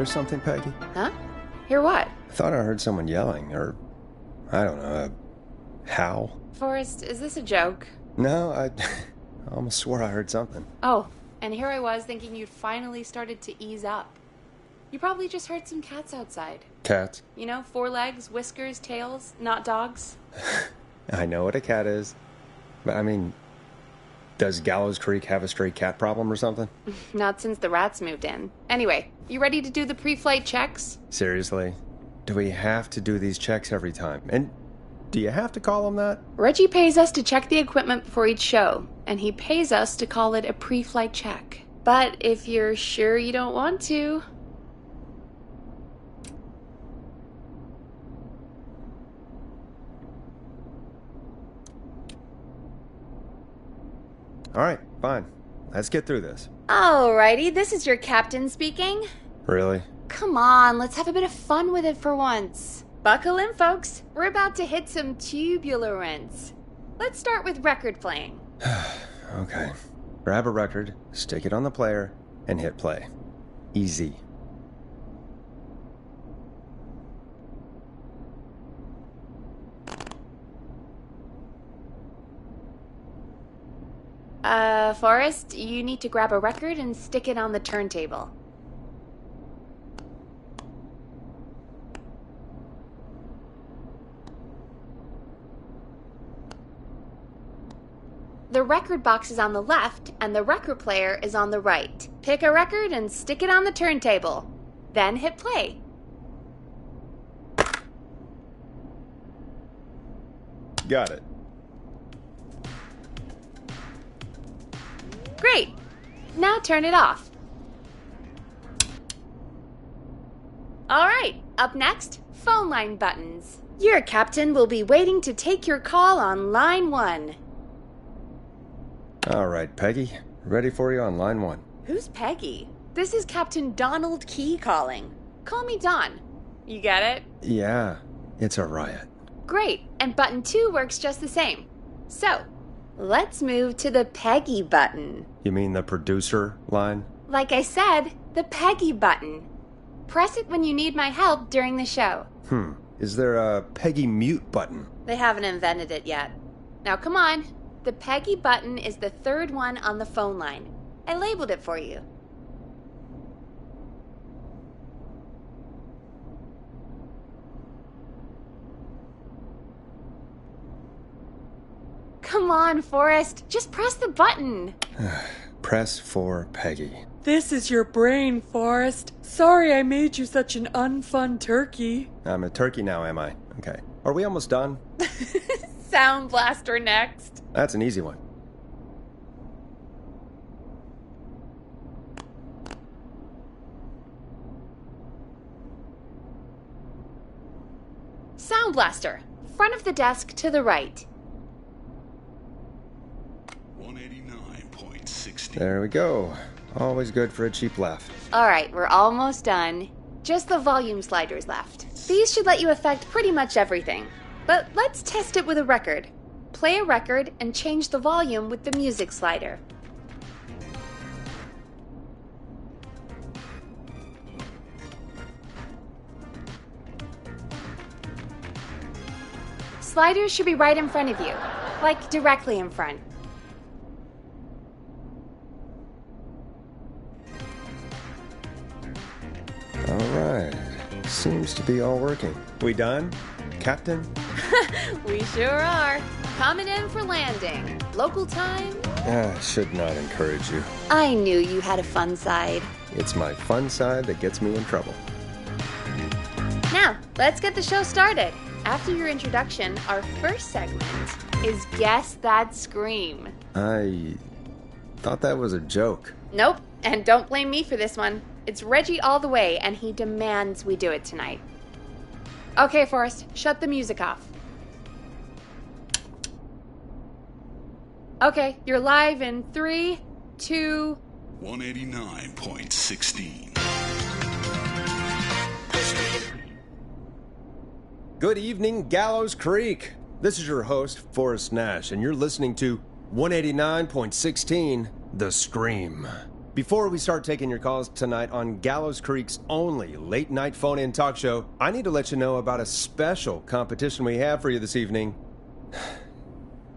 something, Peggy? Huh? Hear what? I thought I heard someone yelling, or, I don't know, a howl. Forrest, is this a joke? No, I almost swore I heard something. Oh, and here I was thinking you'd finally started to ease up. You probably just heard some cats outside. Cats? You know, 4 legs, whiskers, tails, not dogs. I know what a cat is. But, I mean, does Gallows Creek have a stray cat problem or something? Not since the rats moved in. Anyway, you ready to do the pre-flight checks? Seriously? Do we have to do these checks every time? And do you have to call them that? Reggie pays us to check the equipment before each show, and he pays us to call it a pre-flight check. But if you're sure you don't want to... All right, fine. Let's get through this. Alrighty, this is your captain speaking. Really? Come on, let's have a bit of fun with it for once. Buckle in, folks. We're about to hit some tubulance. Let's start with record playing. Okay. Grab a record, stick it on the player, and hit play. Easy. Forrest, you need to grab a record and stick it on the turntable. The record box is on the left, and the record player is on the right. Pick a record and stick it on the turntable. Then hit play. Got it. Great! Now turn it off. Alright, up next, phone line buttons. Your captain will be waiting to take your call on line 1. All right, Peggy. Ready for you on line 1. Who's Peggy? This is Captain Donald Key calling. Call me Don. You get it? Yeah, it's a riot. Great, and button 2 works just the same. So, let's move to the Peggy button. You mean the producer line? Like I said, the Peggy button. Press it when you need my help during the show. Is there a Peggy mute button? They haven't invented it yet. Now come on. The Peggy button is the 3rd one on the phone line. I labeled it for you. Come on, Forrest. Just press the button. Press for Peggy. This is your brain, Forrest. Sorry I made you such an unfun turkey. I'm a turkey now, am I? Okay. Are we almost done? Sound Blaster next. That's an easy one. Sound Blaster. Front of the desk to the right. 189.60. There we go. Always good for a cheap laugh. Alright, we're almost done. Just the volume sliders left. These should let you affect pretty much everything. But let's test it with a record. Play a record and change the volume with the music slider. Sliders should be right in front of you, like directly in front. All right. Seems to be all working. We done, Captain? We sure are. Coming in for landing. Local time? Should not encourage you. I knew you had a fun side. It's my fun side that gets me in trouble. Now, let's get the show started. After your introduction, our first segment is Guess That Scream. I thought that was a joke. Nope, and don't blame me for this one. It's Reggie all the way, and he demands we do it tonight. Okay, Forrest, shut the music off. Okay, you're live in 3, 2... 189.16. Good evening, Gallows Creek. This is your host, Forrest Nash, and you're listening to 189.16, The Scream. Before we start taking your calls tonight on Gallows Creek's only late-night phone-in talk show, I need to let you know about a special competition we have for you this evening.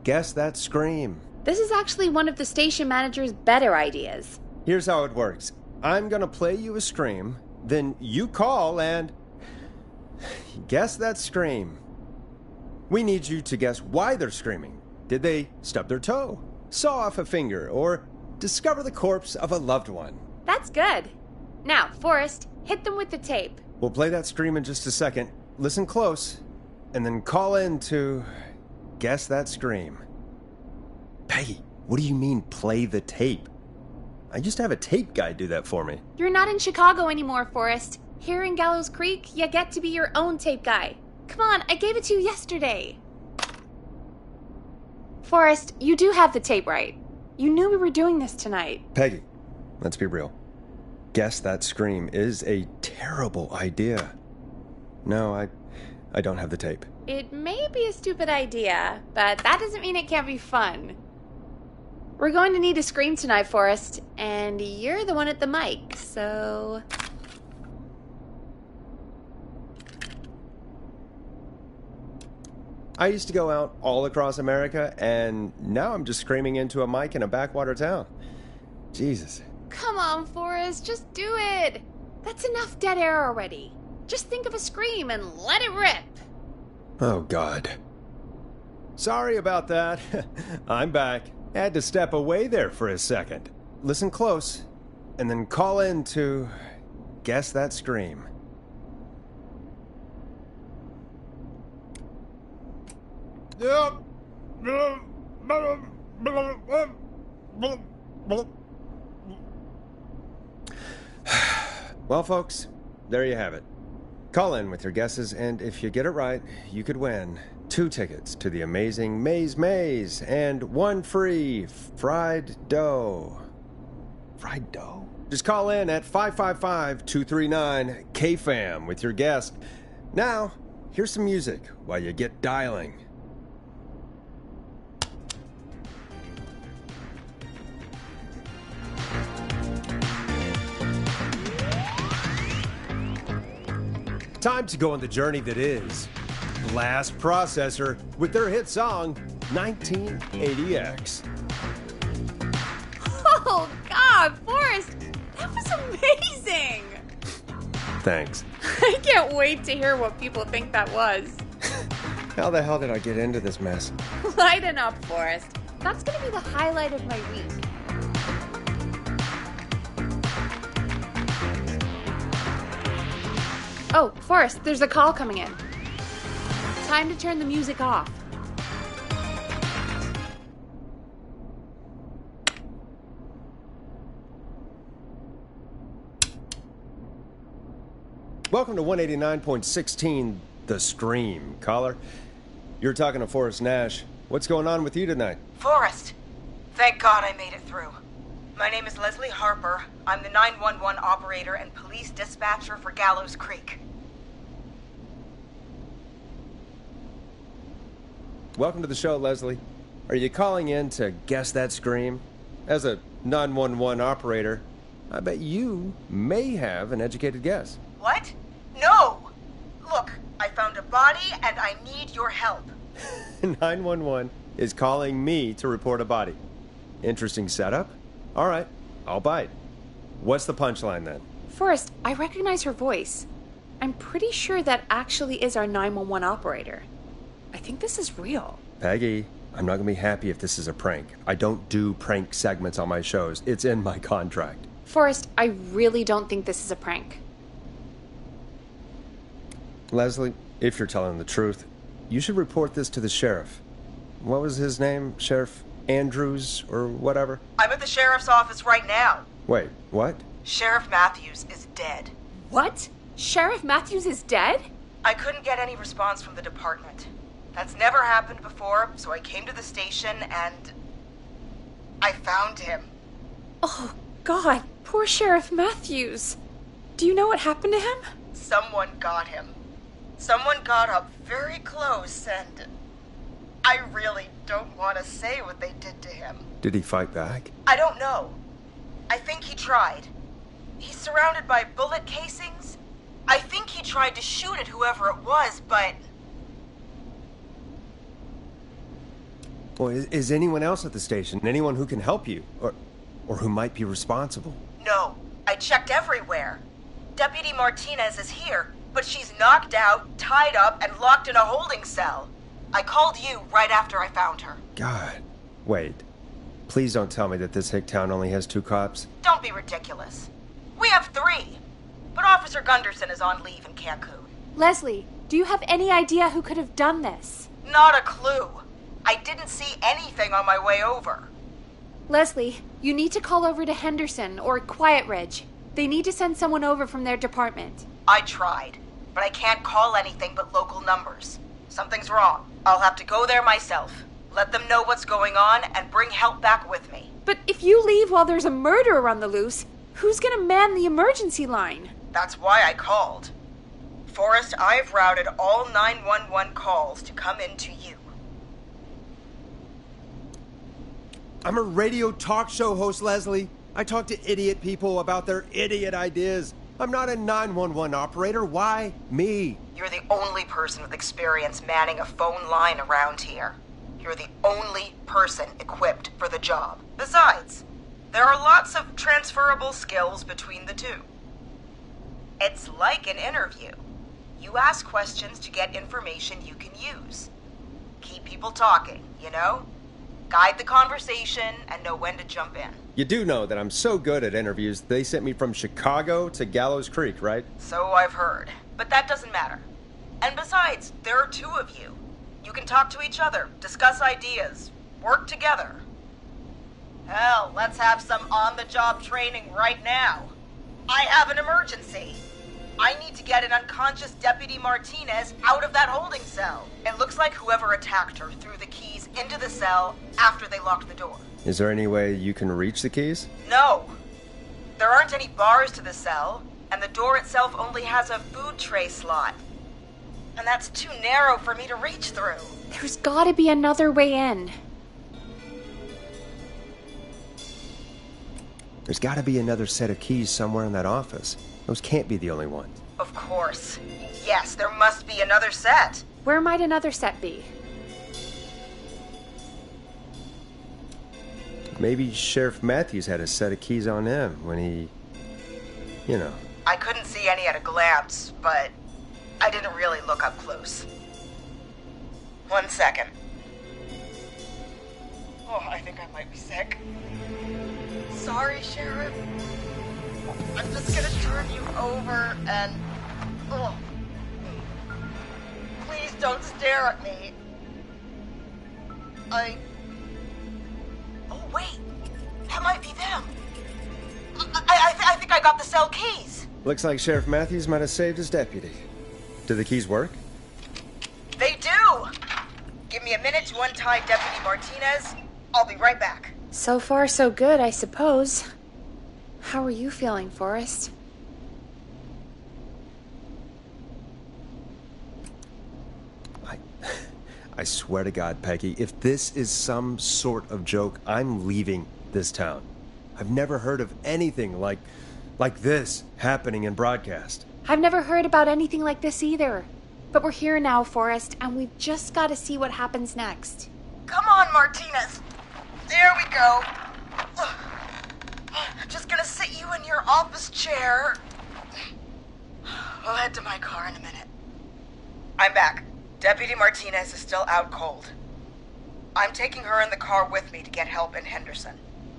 Guess That Scream. This is actually one of the station manager's better ideas. Here's how it works. I'm gonna play you a scream, then you call and guess that scream. We need you to guess why they're screaming. Did they stub their toe, saw off a finger, or discover the corpse of a loved one? That's good. Now, Forrest, hit them with the tape. We'll play that scream in just a second. Listen close, and then call in to guess that scream. Peggy, what do you mean, play the tape? I used to have a tape guy do that for me. You're not in Chicago anymore, Forrest. Here in Gallows Creek, you get to be your own tape guy. Come on, I gave it to you yesterday. Forrest, you do have the tape right. You knew we were doing this tonight. Peggy, let's be real. Guess That Scream is a terrible idea. No, I don't have the tape. It may be a stupid idea, but that doesn't mean it can't be fun. We're going to need a scream tonight, Forrest, and you're the one at the mic, so... I used to go out all across America, and now I'm just screaming into a mic in a backwater town. Jesus. Come on, Forrest, just do it. That's enough dead air already. Just think of a scream and let it rip. Oh, God. Sorry about that. I'm back. Had to step away there for a second. Listen close, and then call in to guess that scream. Well, folks, there you have it. Call in with your guesses, and if you get it right, you could win 2 tickets to the amazing Maze Maze and 1 free fried dough. Fried dough? Just call in at 555-239-KFAM with your guess. Now, here's some music while you get dialing. Time to go on the journey that is Blast Processor with their hit song 1980X. Oh, God, Forrest, that was amazing. Thanks. I can't wait to hear what people think that was. How the hell did I get into this mess? Lighten up, Forrest. That's going to be the highlight of my week. Oh, Forrest, there's a call coming in. Time to turn the music off. Welcome to 189.16, The Scream. Caller, you're talking to Forrest Nash. What's going on with you tonight? Forrest, thank God I made it through. My name is Leslie Harper. I'm the 911 operator and police dispatcher for Gallows Creek. Welcome to the show, Leslie. Are you calling in to guess that scream? As a 911 operator, I bet you may have an educated guess. What? No! Look, I found a body and I need your help. 911 is calling me to report a body. Interesting setup. All right, I'll bite. What's the punchline then? Forrest, I recognize her voice. I'm pretty sure that actually is our 911 operator. I think this is real. Peggy, I'm not going to be happy if this is a prank. I don't do prank segments on my shows. It's in my contract. Forrest, I really don't think this is a prank. Leslie, if you're telling the truth, you should report this to the sheriff. What was his name? Sheriff Andrews or whatever? I'm at the sheriff's office right now. Wait, what? Sheriff Matthews is dead. What? Sheriff Matthews is dead? I couldn't get any response from the department. That's never happened before, so I came to the station and I found him. Oh, God, poor Sheriff Matthews. Do you know what happened to him? Someone got him. Someone got up very close and I really don't want to say what they did to him. Did he fight back? I don't know. I think he tried. He's surrounded by bullet casings. I think he tried to shoot at whoever it was, but... Well, is anyone else at the station? Anyone who can help you? Or who might be responsible? No, I checked everywhere. Deputy Martinez is here, but she's knocked out, tied up, and locked in a holding cell. I called you right after I found her. God. Wait. Please don't tell me that this hick town only has 2 cops. Don't be ridiculous. We have 3. But Officer Gunderson is on leave in Cancun. Leslie, do you have any idea who could have done this? Not a clue. I didn't see anything on my way over. Leslie, you need to call over to Henderson or Quiet Ridge. They need to send someone over from their department. I tried, but I can't call anything but local numbers. Something's wrong. I'll have to go there myself. Let them know what's going on and bring help back with me. But if you leave while there's a murderer on the loose, who's gonna man the emergency line? That's why I called. Forrest, I've routed all 911 calls to come in to you. I'm a radio talk show host, Leslie. I talk to idiot people about their idiot ideas. I'm not a 911 operator. Why me? You're the only person with experience manning a phone line around here. You're the only person equipped for the job. Besides, there are lots of transferable skills between the two. It's like an interview. You ask questions to get information you can use. Keep people talking, you know? Guide the conversation and know when to jump in. You do know that I'm so good at interviews, they sent me from Chicago to Gallows Creek, right? So I've heard. But that doesn't matter. And besides, there are 2 of you. You can talk to each other, discuss ideas, work together. Hell, let's have some on-the-job training right now. I have an emergency. I need to get an unconscious Deputy Martinez out of that holding cell. It looks like whoever attacked her threw the keys into the cell after they locked the door. Is there any way you can reach the keys? No. There aren't any bars to the cell, and the door itself only has a food tray slot. And that's too narrow for me to reach through. There's gotta be another way in. There's gotta be another set of keys somewhere in that office. Those can't be the only ones. Of course. Yes, there must be another set. Where might another set be? Maybe Sheriff Matthews had a set of keys on him when he... you know. I couldn't see any at a glance, but I didn't really look up close. 1 second. Oh, I think I might be sick. Sorry, Sheriff. I'm just gonna turn you over and... Oh. Please don't stare at me. Oh, wait. That might be them. I think I got the cell keys. Looks like Sheriff Matthews might have saved his deputy. Do the keys work? They do! Give me a minute to untie Deputy Martinez. I'll be right back. So far, so good, I suppose. How are you feeling, Forrest? I swear to God, Peggy, if this is some sort of joke, I'm leaving this town. I've never heard of anything like this happening in broadcast. I've never heard about anything like this either. But we're here now, Forrest, and we've just got to see what happens next. Come on, Martinez. There we go. Just gonna sit you in your office chair. We'll head to my car in a minute. I'm back. Deputy Martinez is still out cold. I'm taking her in the car with me to get help in Henderson.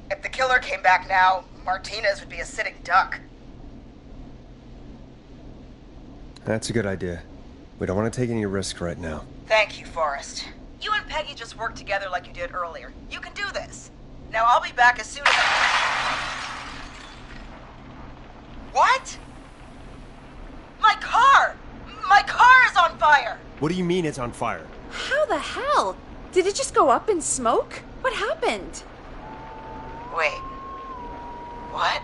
If the killer came back now, Martinez would be a sitting duck. That's a good idea. We don't want to take any risks right now. Thank you, Forrest. You and Peggy just worked together like you did earlier. You can do this. Now I'll be back as soon as What? My car! My car is on fire! What do you mean it's on fire? How the hell? Did it just go up in smoke? What happened? Wait. What?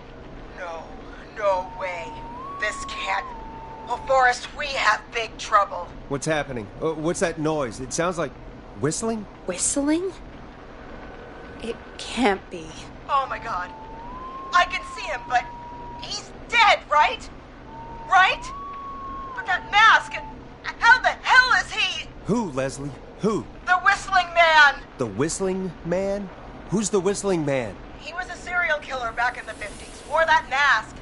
No way. This can't... Oh, Forrest, we have big trouble. What's happening? What's that noise? It sounds like whistling? Whistling? It can't be. Oh my God. I can see him, but he's dead, right? Right? But that mask, and how the hell is he? Who, Leslie? Who? The Whistling Man! The Whistling Man? Who's the Whistling Man? He was a serial killer back in the 50s, wore that mask.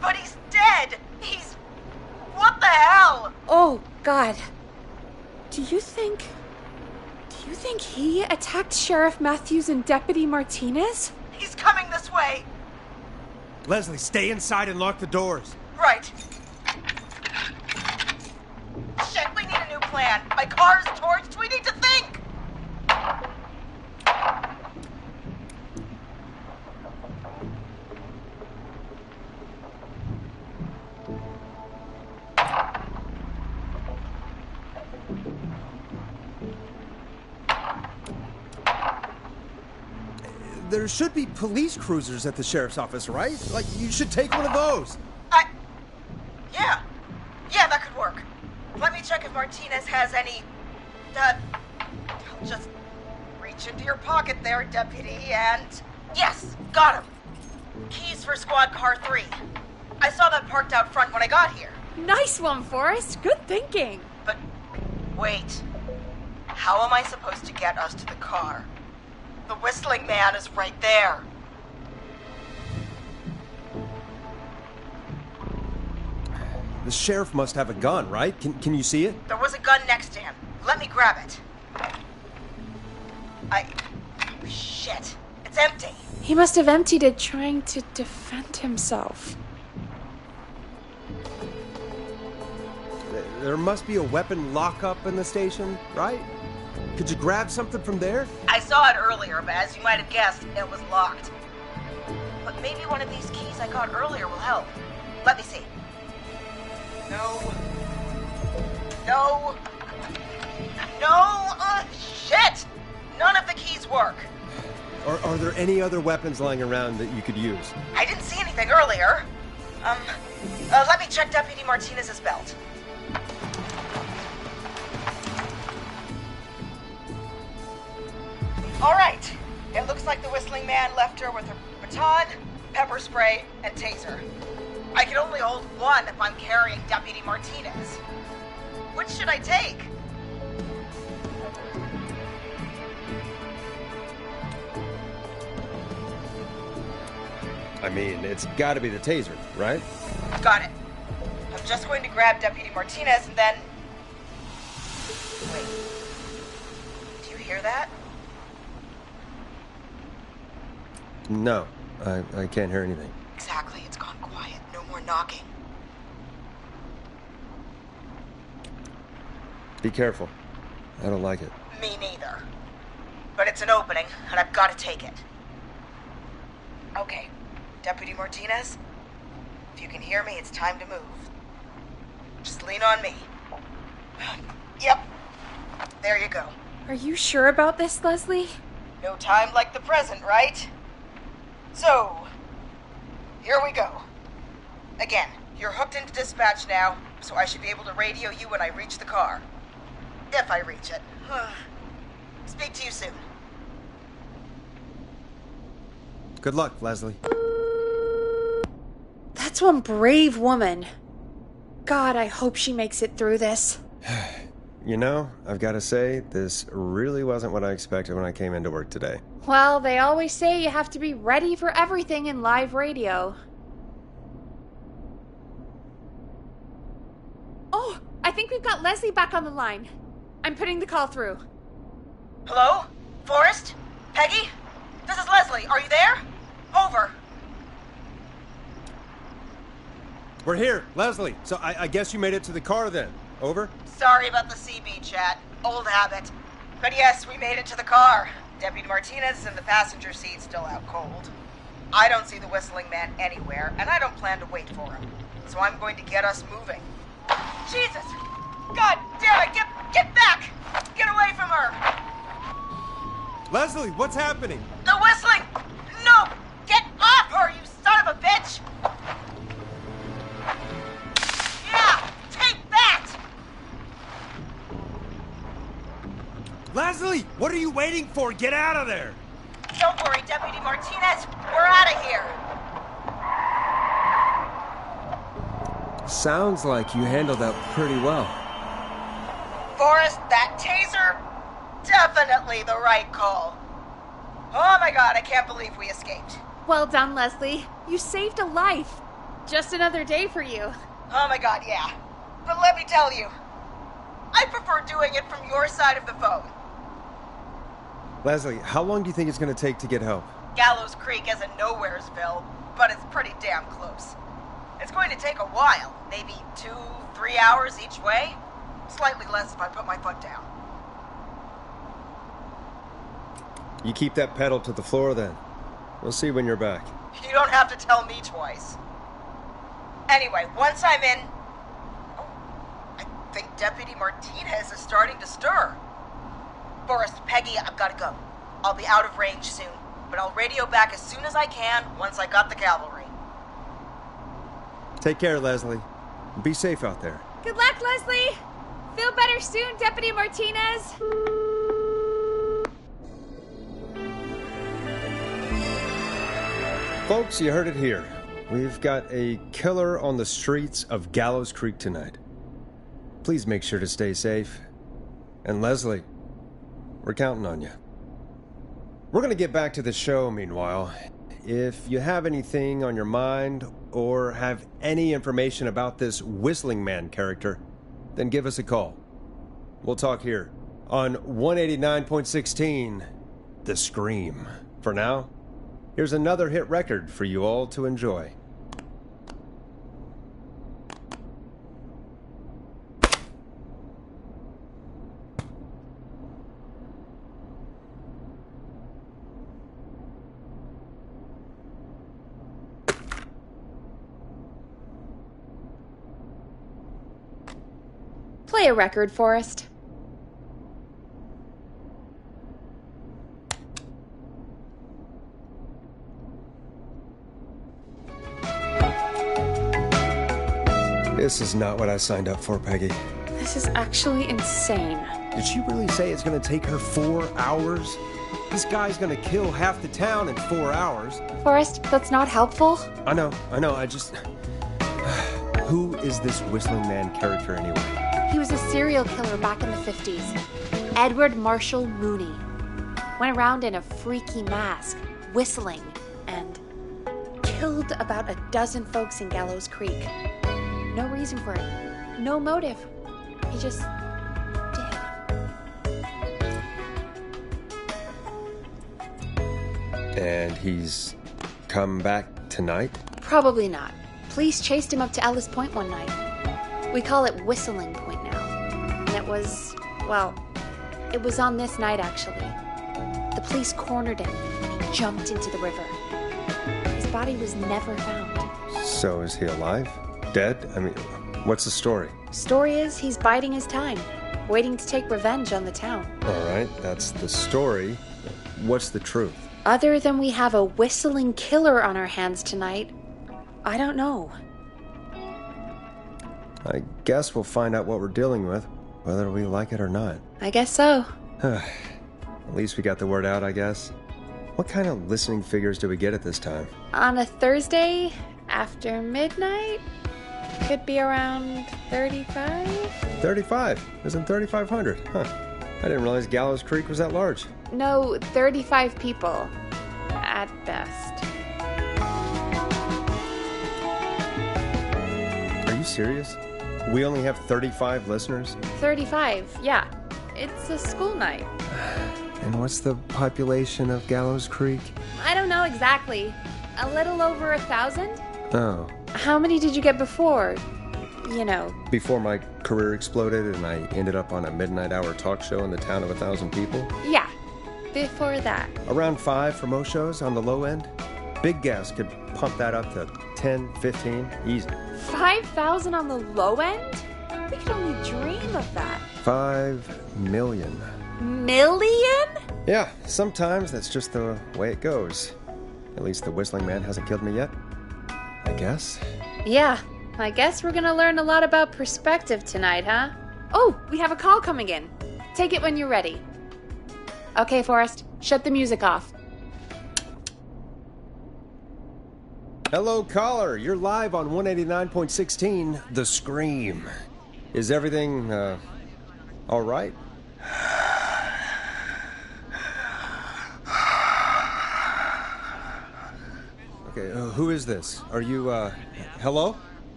But he's dead! He's... What the hell? Oh, God. Do you think he attacked Sheriff Matthews and Deputy Martinez? He's coming this way! Leslie, stay inside and lock the doors. Right. Shit, we need a new plan. My car's torched. We need to think! There should be police cruisers at the sheriff's office, right? Like, you should take one of those. Yeah, that could work. Let me check if Martinez has any... just reach into your pocket there, Deputy, and... Yes, got him. Keys for Squad Car 3. I saw that parked out front when I got here. Nice one, Forrest. Good thinking. But, wait. How am I supposed to get us to the car? The Whistling Man is right there. The sheriff must have a gun, right? Can you see it? There was a gun next to him. Let me grab it. Shit. It's empty. He must have emptied it trying to defend himself. There must be a weapon lockup in the station, right? Could you grab something from there? I saw it earlier, but as you might have guessed, it was locked. But maybe one of these keys I got earlier will help. Let me see. No. Shit! None of the keys work. Are there any other weapons lying around that you could use? I didn't see anything earlier. Let me check Deputy Martinez's belt. All right. It looks like the Whistling Man left her with her baton, pepper spray, and taser. I can only hold one if I'm carrying Deputy Martinez. Which should I take? I mean, it's gotta be the taser, right? Got it. I'm just going to grab Deputy Martinez and then... Wait. Do you hear that? No, I can't hear anything. Exactly. It's gone quiet. No more knocking. Be careful. I don't like it. Me neither. But it's an opening, and I've got to take it. Okay. Deputy Martinez, if you can hear me, it's time to move. Just lean on me. Yep. There you go. Are you sure about this, Leslie? No time like the present, right? So, here we go. Again, you're hooked into dispatch now, so I should be able to radio you when I reach the car. If I reach it. Speak to you soon. Good luck, Leslie. That's one brave woman. God, I hope she makes it through this. You know, I've got to say, this really wasn't what I expected when I came into work today. Well, they always say you have to be ready for everything in live radio. Oh, I think we've got Leslie back on the line. I'm putting the call through. Hello? Forrest? Peggy? This is Leslie. Are you there? Over. We're here, Leslie. So I guess you made it to the car then. Over? Sorry about the CB chat. Old habit. But yes, we made it to the car. Deputy Martinez is in the passenger seat, still out cold. I don't see the Whistling Man anywhere, and I don't plan to wait for him. So I'm going to get us moving. Jesus! God damn it! Get back! Get away from her! Leslie, what's happening? The Whistling! No! Get off her, you son of a bitch! Yeah! Take that! Leslie, what are you waiting for? Get out of there! Don't worry, Deputy Martinez. We're out of here. Sounds like you handled that pretty well. Forrest, that taser? Definitely the right call. Oh my god, I can't believe we escaped. Well done, Leslie. You saved a life. Just another day for you. Oh my god, yeah. But let me tell you, I prefer doing it from your side of the phone. Leslie, how long do you think it's going to take to get help? Gallows Creek isn't Nowheresville, but it's pretty damn close. It's going to take a while, maybe 2-3 hours each way. Slightly less if I put my foot down. You keep that pedal to the floor then. We'll see when you're back. You don't have to tell me twice. Anyway, once I'm in... Oh, I think Deputy Martinez is starting to stir. Forrest, Peggy, I've got to go. I'll be out of range soon, but I'll radio back as soon as I can once I got the cavalry. Take care, Leslie. Be safe out there. Good luck, Leslie. Feel better soon, Deputy Martinez. Folks, you heard it here. We've got a killer on the streets of Gallows Creek tonight. Please make sure to stay safe. And Leslie, we're counting on you. We're going to get back to the show meanwhile. If you have anything on your mind or have any information about this Whistling Man character, then give us a call. We'll talk here on 189.16, The Scream. For now, here's another hit record for you all to enjoy. Play a record, Forrest. This is not what I signed up for, Peggy. This is actually insane. Did she really say it's going to take her 4 hours? This guy's going to kill half the town in 4 hours. Forrest, that's not helpful. I know, I just... Who is this Whistling Man character anyway? He was a serial killer back in the 50s. Edward Marshall Mooney. Went around in a freaky mask, whistling, and killed about a dozen folks in Gallows Creek. No reason for it. No motive. He just did. And he's come back tonight? Probably not. Police chased him up to Ellis Point one night. We call it Whistling Point now. And it was, well, it was on this night actually. The police cornered him and he jumped into the river. His body was never found. So is he alive? Dead? I mean, what's the story? Story is he's biding his time, waiting to take revenge on the town. All right, that's the story. What's the truth? Other than we have a whistling killer on our hands tonight, I don't know. I guess we'll find out what we're dealing with, whether we like it or not. I guess so. At least we got the word out, I guess. What kind of listening figures do we get at this time? On a Thursday after midnight? Could be around 35? 35? Isn't 3,500? Huh. I didn't realize Gallows Creek was that large. No, 35 people. At best. Are you serious? We only have 35 listeners? 35, yeah. It's a school night. And what's the population of Gallows Creek? I don't know exactly. A little over 1,000? Oh. How many did you get before? You know. Before my career exploded and I ended up on a midnight hour talk show in the town of 1,000 people? Yeah, before that. Around 5 for most shows on the low end. Big gas could pump that up to 10, 15, easy. 5,000 on the low end? We could only dream of that. 5 million. Million? Yeah, sometimes that's just the way it goes. At least the Whistling Man hasn't killed me yet. I guess. Yeah, I guess we're gonna learn a lot about perspective tonight, huh? Oh, we have a call coming in. Take it when you're ready. Okay, Forrest, shut the music off. Hello, caller. You're live on 189.16, The Scream. Is everything, all right? Okay, who is this? Are you, hello?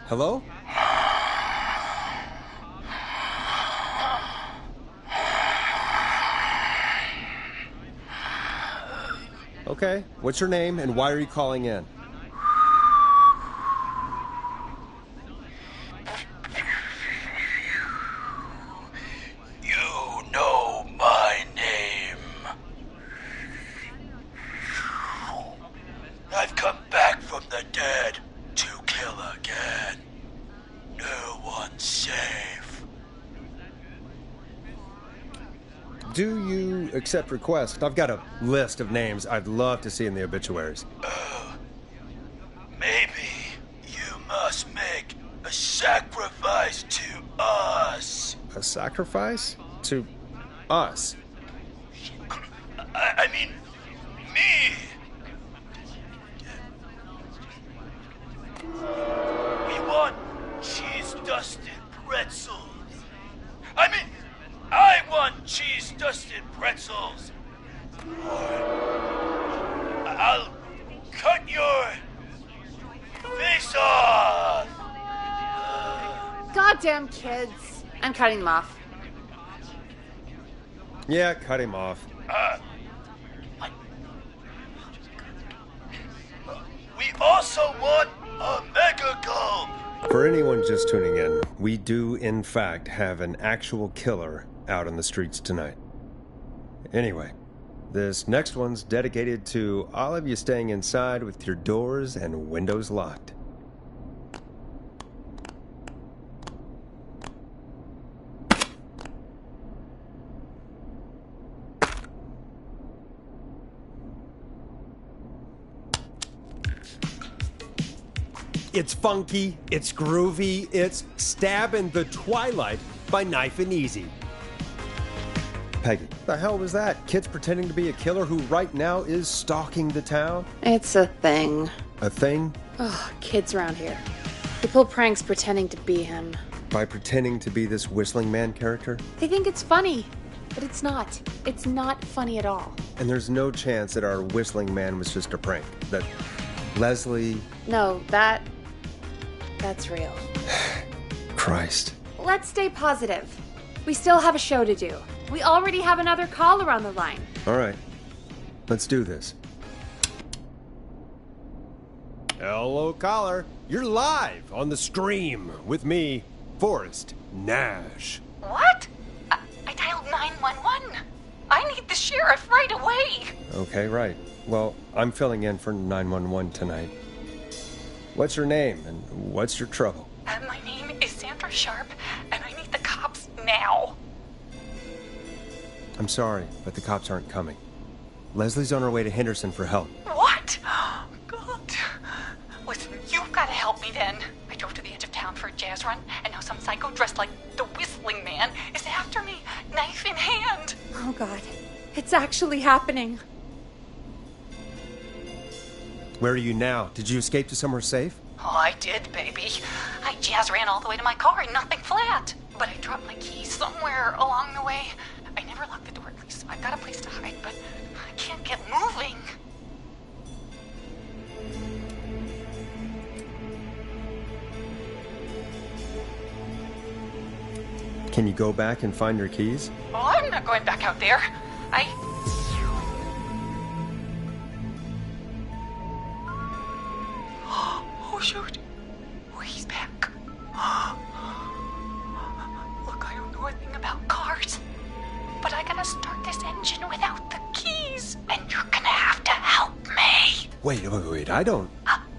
Hello? Okay, what's your name and why are you calling in? You know my name. I've come back from the dead to kill again. No one's safe. Do you accept requests? I've got a list of names I'd love to see in the obituaries. Maybe you must make a sacrifice to us. A sacrifice? To us? I mean, me. We want cheese-dusted pretzels. I want cheese-dusted pretzels. Or I'll cut your face off. Goddamn kids. I'm cutting them off. Yeah, cut him off. We also want a mega gulp. For anyone just tuning in, we do, in fact, have an actual killer out on the streets tonight. Anyway, this next one's dedicated to all of you staying inside with your doors and windows locked. It's funky, it's groovy, it's Stab in the Twilight by Knife and Easy. Peggy, the hell was that? Kids pretending to be a killer who right now is stalking the town? It's a thing. A thing? Oh, kids around here. They pull pranks pretending to be him. By pretending to be this Whistling Man character? They think it's funny, but it's not. It's not funny at all. And there's no chance that our Whistling Man was just a prank. That Leslie... No, that's real. Christ. Let's stay positive. We still have a show to do. We already have another caller on the line. All right. Let's do this. Hello, caller. You're live on The Scream with me, Forrest Nash. What? I dialed 911. I need the sheriff right away. Okay, right. Well, I'm filling in for 911 tonight. What's your name and what's your trouble? My name is Sandra Sharp, and I need the cops now. I'm sorry, but the cops aren't coming. Leslie's on her way to Henderson for help. What? God. Listen, you've got to help me then. I drove to the edge of town for a jazz run, and now some psycho dressed like the Whistling Man is after me, knife in hand. Oh, God. It's actually happening. Where are you now? Did you escape to somewhere safe? Oh, I did, baby. I jazz ran all the way to my car and nothing flat. But I dropped my keys somewhere along the way. I never locked the door, at least. I've got a place to hide, but I can't get moving. Can you go back and find your keys? Oh, I'm not going back out there. Oh, shoot. Oh, he's back. Look, I don't know a thing about cars, but I gotta start this engine without the keys, and you're gonna have to help me. Wait, I don't...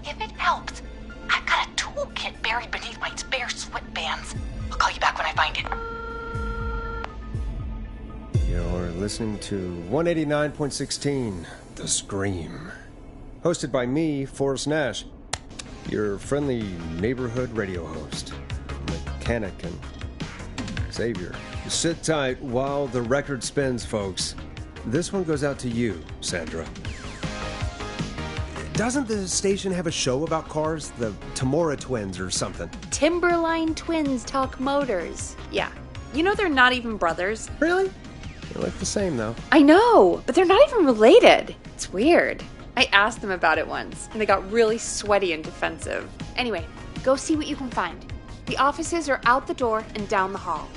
If it helps, I've got a toolkit buried beneath my spare sweatbands. I'll call you back when I find it. You're listening to 189.16, The Scream. Hosted by me, Forrest Nash, your friendly neighborhood radio host, mechanic and savior. Sit tight while the record spins, folks. This one goes out to you, Sandra. Doesn't the station have a show about cars? The Tamora twins or something? Timberline twins talk motors. Yeah. You know they're not even brothers. Really? They look the same, though. I know, but they're not even related. It's weird. I asked them about it once, and they got really sweaty and defensive. Anyway, go see what you can find. The offices are out the door and down the hall.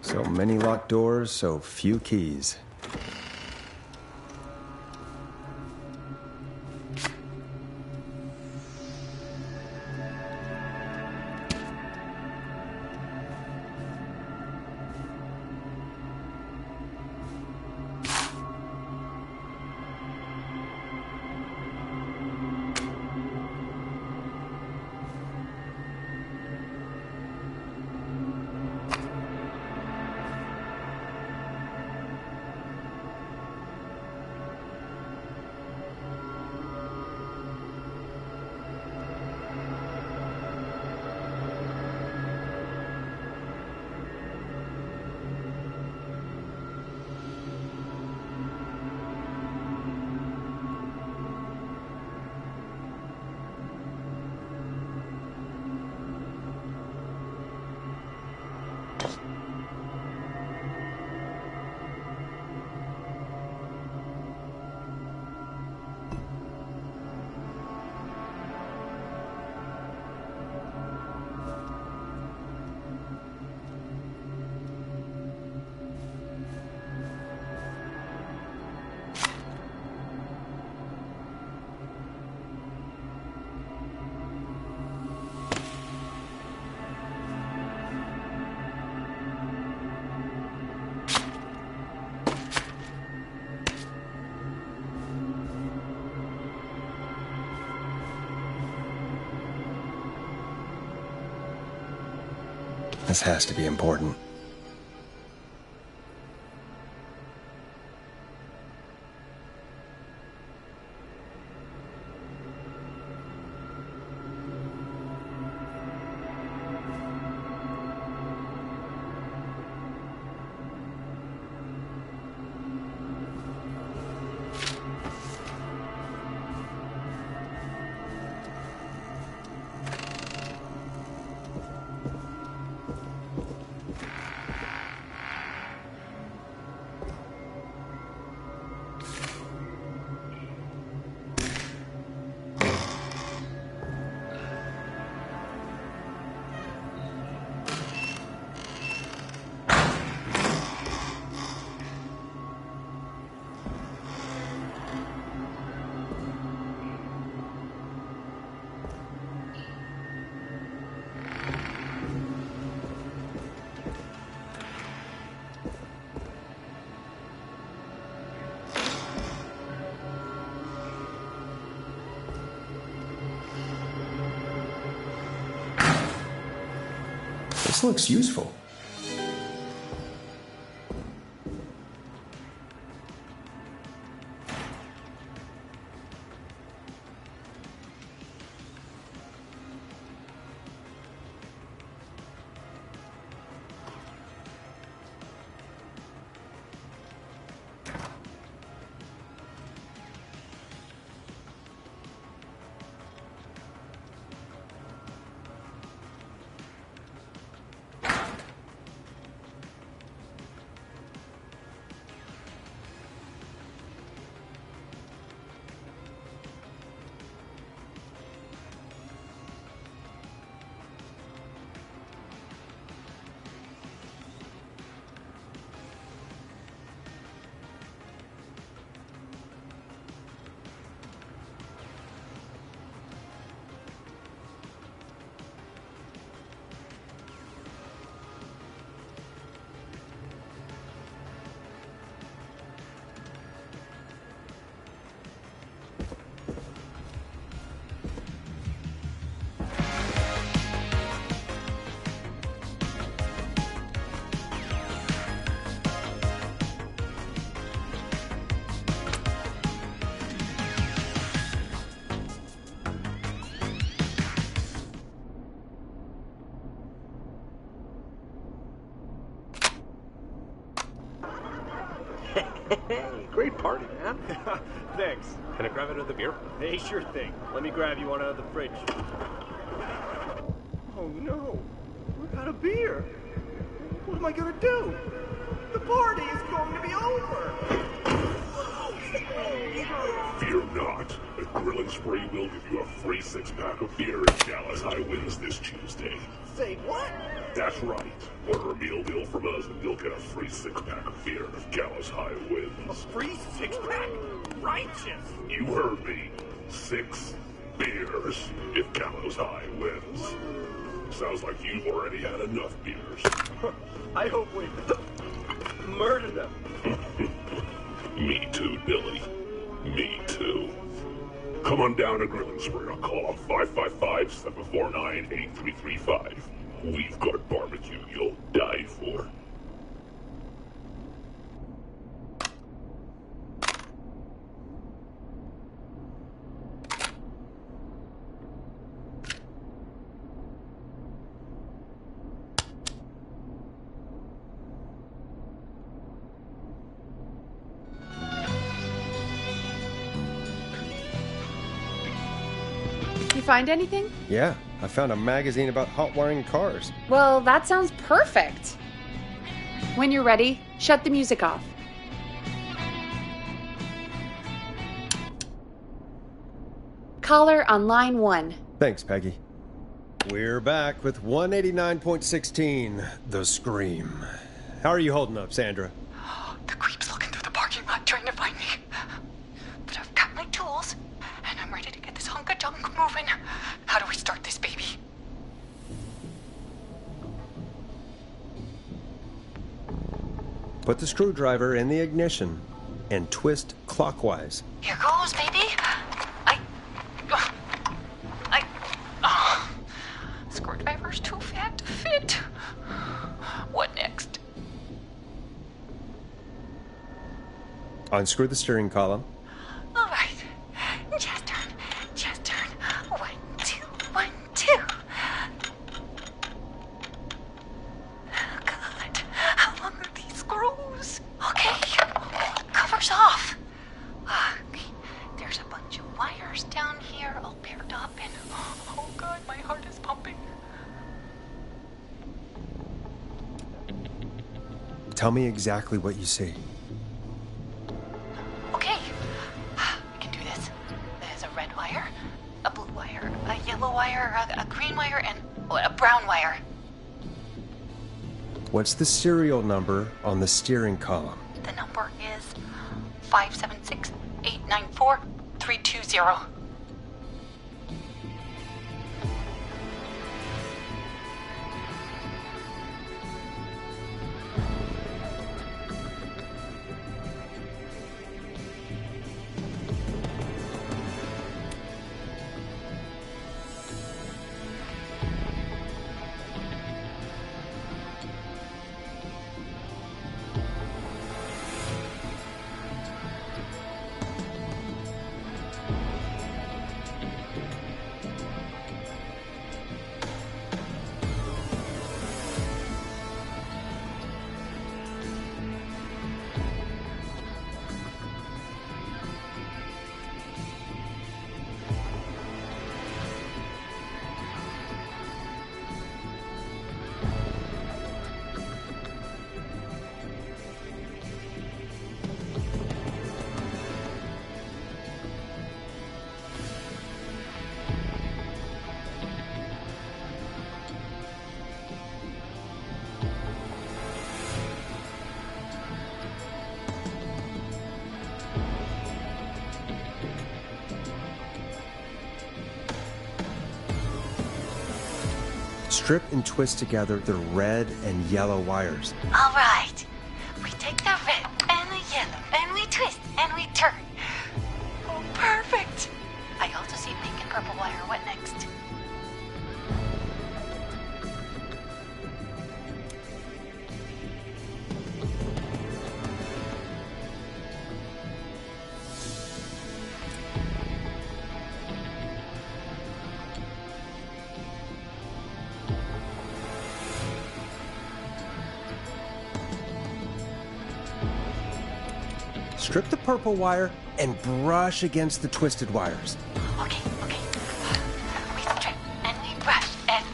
So many locked doors, so few keys. This has to be important. This looks useful. Hey, great party, man. Thanks. Can I grab another beer? Hey, sure thing. Let me grab you one out of the fridge. Oh no, we're out of beer. What am I gonna do? The party is going to be over. Fear not. The Grill and Spree will give you a free 6-pack of beer if Dallas High wins this Tuesday. Say what? That's right. Order a meal deal from us and you'll get a free 6-pack of beer if Dallas High A wins. free 6-pack? Righteous. You heard me. 6 beers if Gallows High wins. Sounds like you've already had enough beers. I hope we murder them. Me too, Billy. Me too. Come on down to Grill and Spree or call 555-749-8335. We've got barbecue you'll die for. You find anything? Yeah, I found a magazine about hot wiring cars. Well, that sounds perfect. When you're ready, shut the music off. Caller on line 1. Thanks, Peggy. We're back with 189.16, The Scream. How are you holding up, Sandra? The creep's looking through the parking lot trying to find me. But I've got my tools, and I'm ready to get this hunk of junk moving. How do we start this baby? Put the screwdriver in the ignition and twist clockwise. Here goes, baby. Screwdriver's too fat to fit. What next? Unscrew the steering column. All right. Just turn. Just turn. 1, 2, 1, 2. God, how long are these screws? Okay. Cover's off. Okay. There's a bunch of wires down here all paired up and oh God, my heart is pumping. Tell me exactly what you see. Okay, we can do this. There's a red wire, a blue wire, a yellow wire, a green wire, and a brown wire. What's the serial number on the steering column? The number is 576-894-320. Strip and twist together the red and yellow wires. All right. We take the red and the yellow and we twist and we turn. Oh, perfect. I also see pink and purple wire. What next? strip the purple wire and brush against the twisted wires. Okay. We strip and we brush and...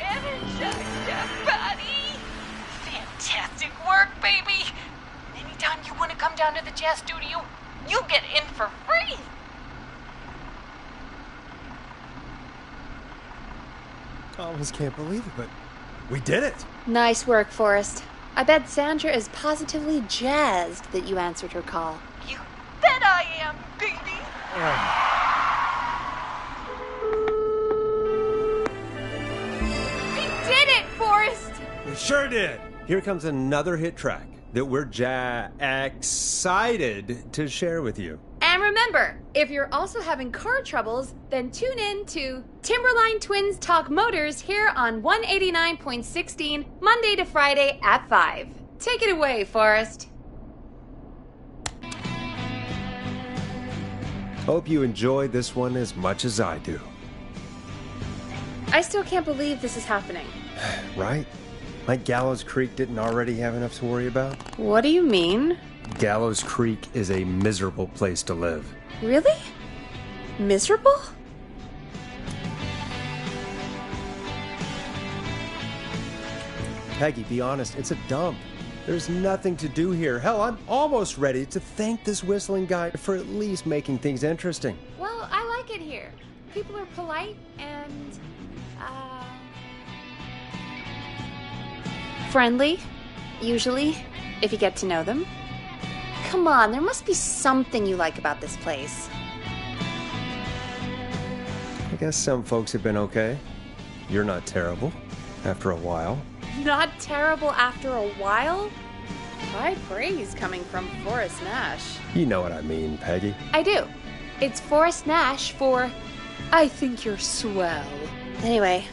Energize your body! Fantastic work, baby! Anytime you want to come down to the jazz studio, you get in for free! I almost can't believe it, but we did it! Nice work, Forrest. I bet Sandra is positively jazzed that you answered her call. You bet I am, baby! We did it, Forrest! We sure did! Here comes another hit track that we're excited to share with you. And remember, if you're also having car troubles, then tune in to Timberline Twins Talk Motors here on 189.16, Monday to Friday at 5. Take it away, Forrest. Hope you enjoyed this one as much as I do. I still can't believe this is happening. Right? Like Gallows Creek didn't already have enough to worry about? What do you mean? Gallows Creek is a miserable place to live. Really? Miserable? Peggy, be honest, it's a dump. There's nothing to do here. Hell, I'm almost ready to thank this whistling guy for at least making things interesting. Well, I like it here. People are polite and, friendly, usually, if you get to know them. Come on, there must be something you like about this place. I guess some folks have been okay. You're not terrible, after a while. Not terrible after a while? High praise coming from Forrest Nash. You know what I mean, Peggy. I do. It's Forrest Nash for I think you're swell. Anyway,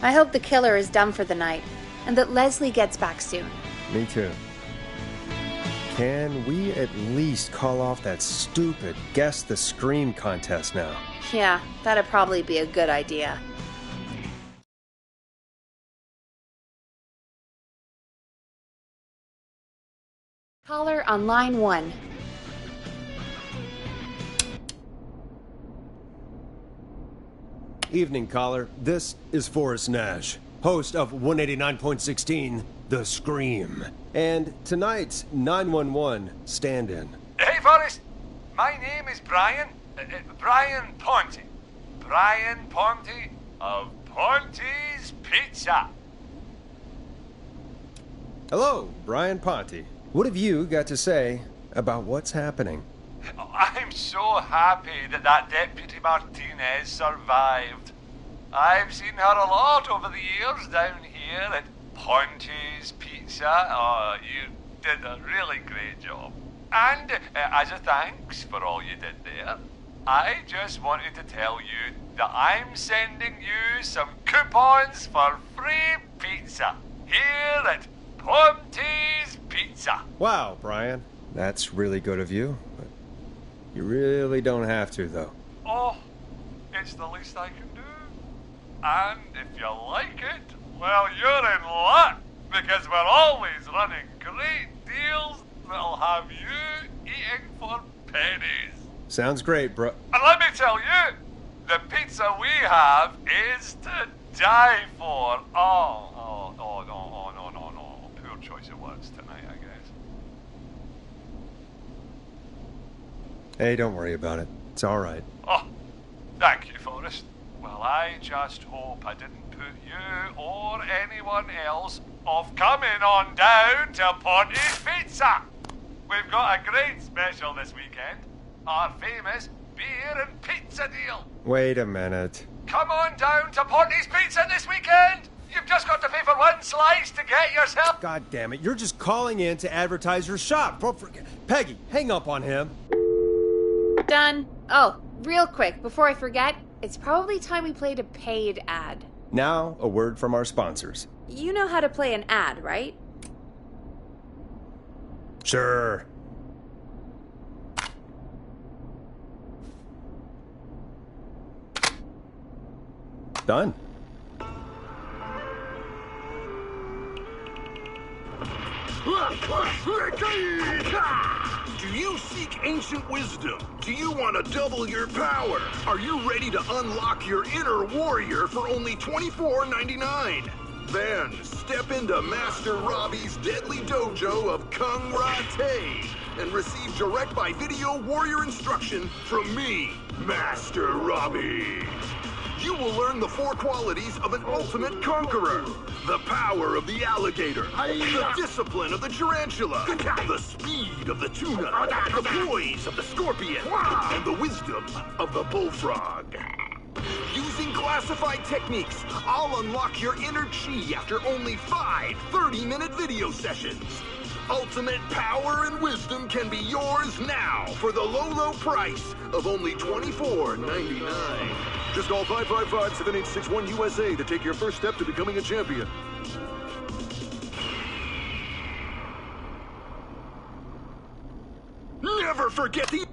I hope the killer is done for the night and that Leslie gets back soon. Me too. Can we at least call off that stupid Guess the Scream contest now? Yeah, that'd probably be a good idea. Caller on line 1. Evening, caller. This is Forrest Nash, host of 189.16, The Scream. And tonight's 911 stand-in. Hey, Forrest. My name is Brian. Brian Ponte. Brian Ponte of Ponte's Pizza. Hello, Brian Ponte. What have you got to say about what's happening? I'm so happy that Deputy Martinez survived. I've seen her a lot over the years down here at Ponte's Pizza. Oh, you did a really great job. And as a thanks for all you did there, I just wanted to tell you that I'm sending you some coupons for free pizza here at Ponte's Pizza. Wow, Brian. That's really good of you. But you really don't have to, though. Oh, it's the least I can do. And if you like it, well, you're in luck, because we're always running great deals that'll have you eating for pennies. Sounds great, bro. And let me tell you, the pizza we have is to die for. Oh, no. Poor choice of words tonight, I guess. Hey, don't worry about it. It's all right. Oh, thank you, Forrest. Well, I just hope I didn't put you or anyone else off coming on down to Ponte's Pizza. We've got a great special this weekend. Our famous beer and pizza deal. Wait a minute. Come on down to Ponte's Pizza this weekend. You've just got to pay for one slice to get yourself... God damn it, you're just calling in to advertise your shop. Peggy, hang up on him. Done. Oh, real quick, before I forget, it's probably time we played a paid ad. Now, a word from our sponsors. You know how to play an ad, right? Sure. Done. Do you seek ancient wisdom? Do you want to double your power? Are you ready to unlock your inner warrior for only $24.99? Then step into Master Robbie's deadly dojo of Kung Rate and receive direct by video warrior instruction from me, Master Robbie. You will learn the 4 qualities of an ultimate conqueror. The power of the alligator, the discipline of the tarantula, the speed of the tuna, the poise of the scorpion, and the wisdom of the bullfrog. Using classified techniques, I'll unlock your inner chi after only 5 30-minute video sessions. Ultimate power and wisdom can be yours now for the low, low price of only $24.99. Just call 555-7861 USA to take your first step to becoming a champion. Never forget the...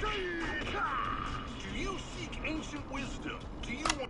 Do you seek ancient wisdom? Do you want...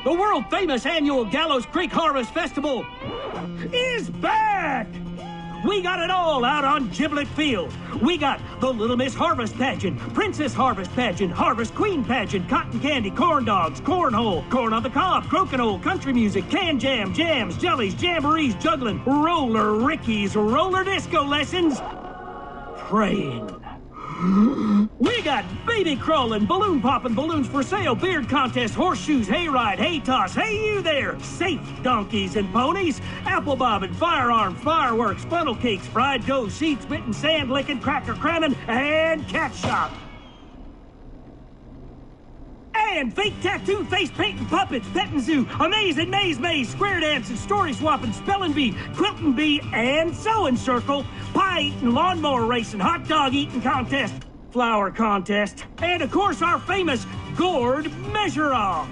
The world-famous annual Gallows Creek Harvest Festival is back! We got it all out on Giblet Field. We got the Little Miss Harvest Pageant, Princess Harvest Pageant, Harvest Queen Pageant, Cotton Candy, Corn Dogs, Cornhole, Corn on the Cob, Crokinole, Country Music, Can Jam, Jams, Jellies, Jamborees, Juggling, Roller Rickies, Roller Disco Lessons, Praying. We got baby crawling, balloon popping, balloons for sale, beard contest, horseshoes, hayride, hay toss, hey you there, safe donkeys and ponies, apple bobbing, firearm, fireworks, funnel cakes, fried dough, seed spitting, sand licking, cracker cramming, and cat shop. And fake tattoo, face painting, puppets, petting zoo, amazing maze, square dancing, story swapping, spelling bee, quilting bee, and sewing circle, pie eating, lawnmower racing, hot dog eating contest, flower contest, and of course our famous gourd measure-off.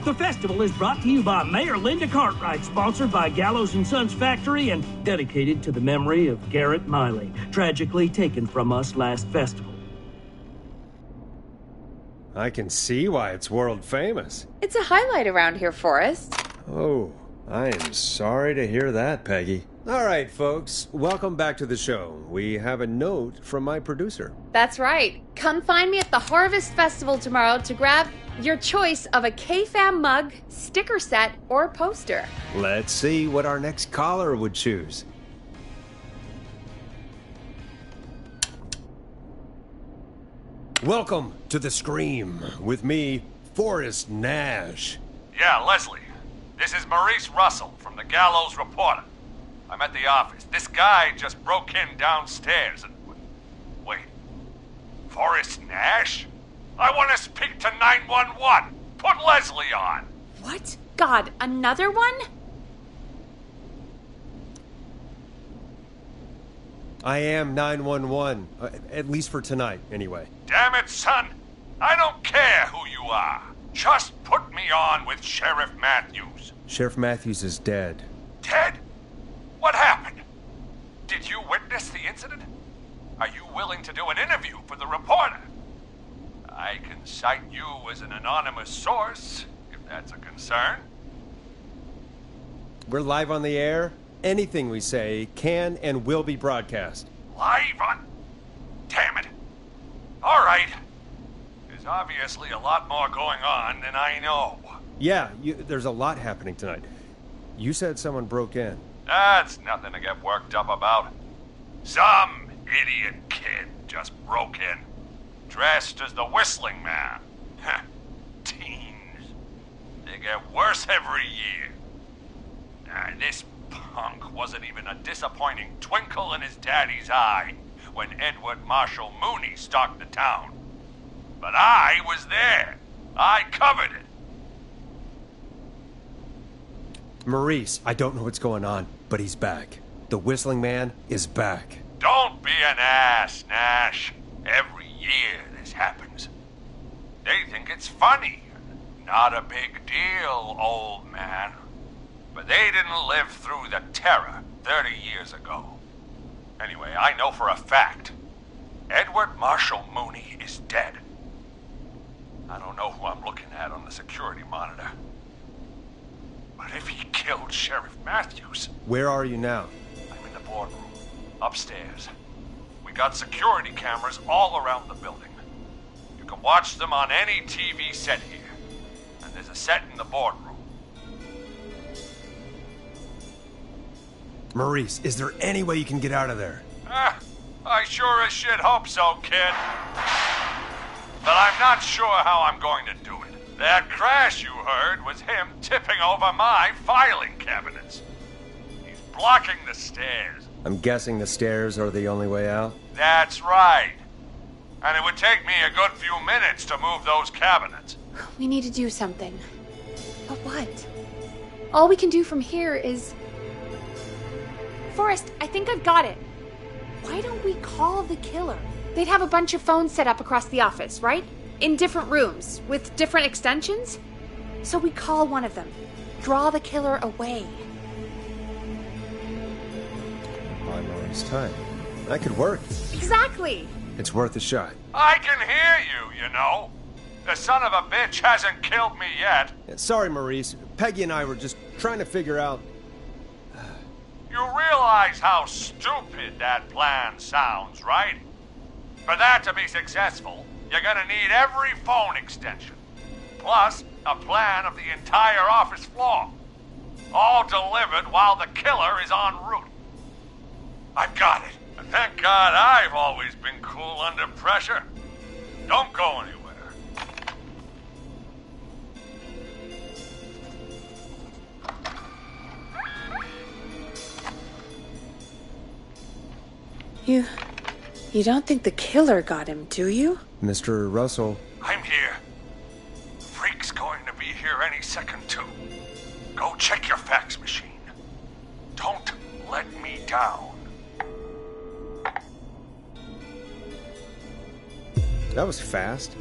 The festival is brought to you by Mayor Linda Cartwright, sponsored by Gallows & Sons Factory, and dedicated to the memory of Garrett Miley, tragically taken from us last festival. I can see why it's world famous. It's a highlight around here, Forrest. Oh, I am sorry to hear that, Peggy. All right, folks, welcome back to the show. We have a note from my producer. That's right. Come find me at the Harvest Festival tomorrow to grab your choice of a KFAM mug, sticker set, or poster. Let's see what our next caller would choose. Welcome to The Scream with me, Forrest Nash. Yeah, Leslie. This is Maurice Russell from the Gallows Reporter. I'm at the office. This guy just broke in downstairs and... Wait. Forrest Nash? I want to speak to 911. Put Leslie on. What? God, another one? I am 911, at least for tonight, anyway. Damn it, son. I don't care who you are. Just put me on with Sheriff Matthews. Sheriff Matthews is dead. Dead? What happened? Did you witness the incident? Are you willing to do an interview for the reporter? I can cite you as an anonymous source, if that's a concern. We're live on the air. Anything we say can and will be broadcast. Live on... Damn it. All right. There's obviously a lot more going on than I know. Yeah, there's a lot happening tonight. You said someone broke in. That's nothing to get worked up about. Some idiot kid just broke in, dressed as the Whistling Man. Teens. They get worse every year. This punk wasn't even a disappointing twinkle in his daddy's eye when Edward Marshall Mooney stalked the town. But I was there. I covered it. Maurice, I don't know what's going on, but he's back. The Whistling Man is back. Don't be an ass, Nash. Every year this happens. They think it's funny. Not a big deal, old man. But they didn't live through the terror 30 years ago. Anyway, I know for a fact, Edward Marshall Mooney is dead. I don't know who I'm looking at on the security monitor. But if he killed Sheriff Matthews... Where are you now? I'm in the boardroom, upstairs. We got security cameras all around the building. You can watch them on any TV set here. And there's a set in the boardroom. Maurice, is there any way you can get out of there? I sure as shit hope so, kid. But I'm not sure how I'm going to do it. That crash you heard was him tipping over my filing cabinets. He's blocking the stairs. I'm guessing the stairs are the only way out? That's right. And it would take me a good few minutes to move those cabinets. We need to do something. But what? All we can do from here is... Forrest, I think I've got it. Why don't we call the killer? They'd have a bunch of phones set up across the office, right? In different rooms, with different extensions? So we call one of them. Draw the killer away. Buy Maurice time. That could work. Exactly! It's worth a shot. I can hear you, you know. The son of a bitch hasn't killed me yet. Sorry, Maurice. Peggy and I were just trying to figure out... You realize how stupid that plan sounds, right? For that to be successful, you're gonna need every phone extension. Plus, a plan of the entire office floor. All delivered while the killer is en route. I've got it. And thank God I've always been cool under pressure. Don't go anywhere. You don't think the killer got him, do you? Mr. Russell. I'm here. Freak's going to be here any second, too. Go check your fax machine. Don't let me down. That was fast.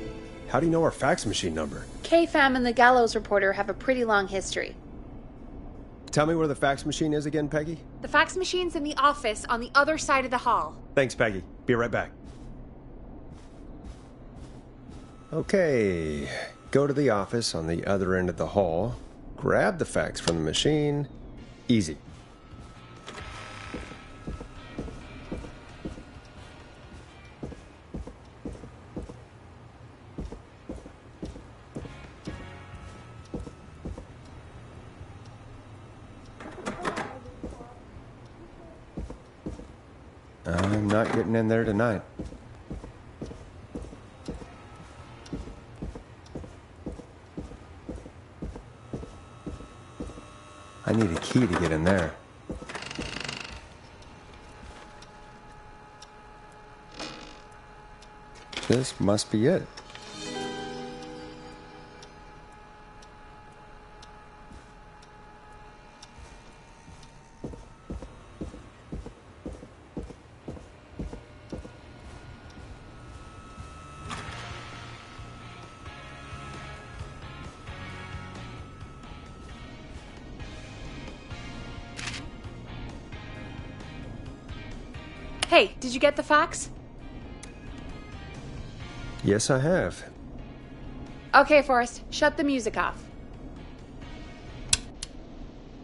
How do you know our fax machine number? KFAM and the Gallows Reporter have a pretty long history. Tell me where the fax machine is again, Peggy? The fax machine's in the office on the other side of the hall. Thanks, Peggy. Be right back. Okay. Go to the office on the other end of the hall. Grab the fax from the machine. Easy. I'm not getting in there tonight. I need a key to get in there. This must be it. Hey, did you get the fax? Yes, I have. Okay, Forrest, shut the music off.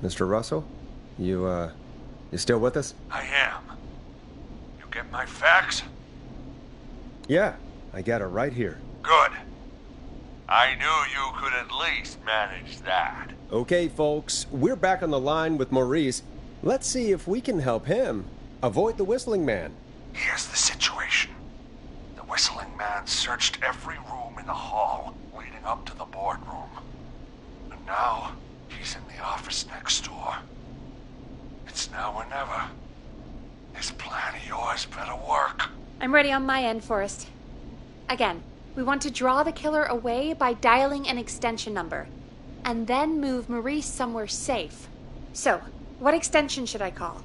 Mr. Russell, you still with us? I am. You get my fax? Yeah, I got it right here. Good. I knew you could at least manage that. Okay, folks, we're back on the line with Maurice. Let's see if we can help him avoid the Whistling Man. Here's the situation. The Whistling Man searched every room in the hall leading up to the boardroom. And now, he's in the office next door. It's now or never. This plan of yours better work. I'm ready on my end, Forrest. Again, we want to draw the killer away by dialing an extension number, and then move Maurice somewhere safe. So, what extension should I call?